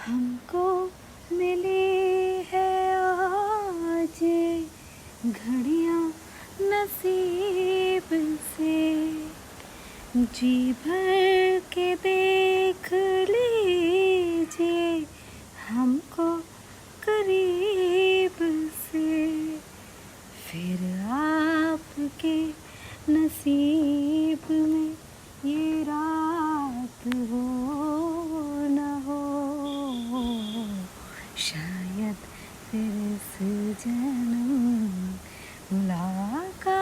हमको मिली है आज घड़ियाँ नसीब से, जी भर के देख लीजिए हमको करीब से, फिर आपके नसीब में ये रात हो न हो, शायद फिर इस जन्म मुलाकात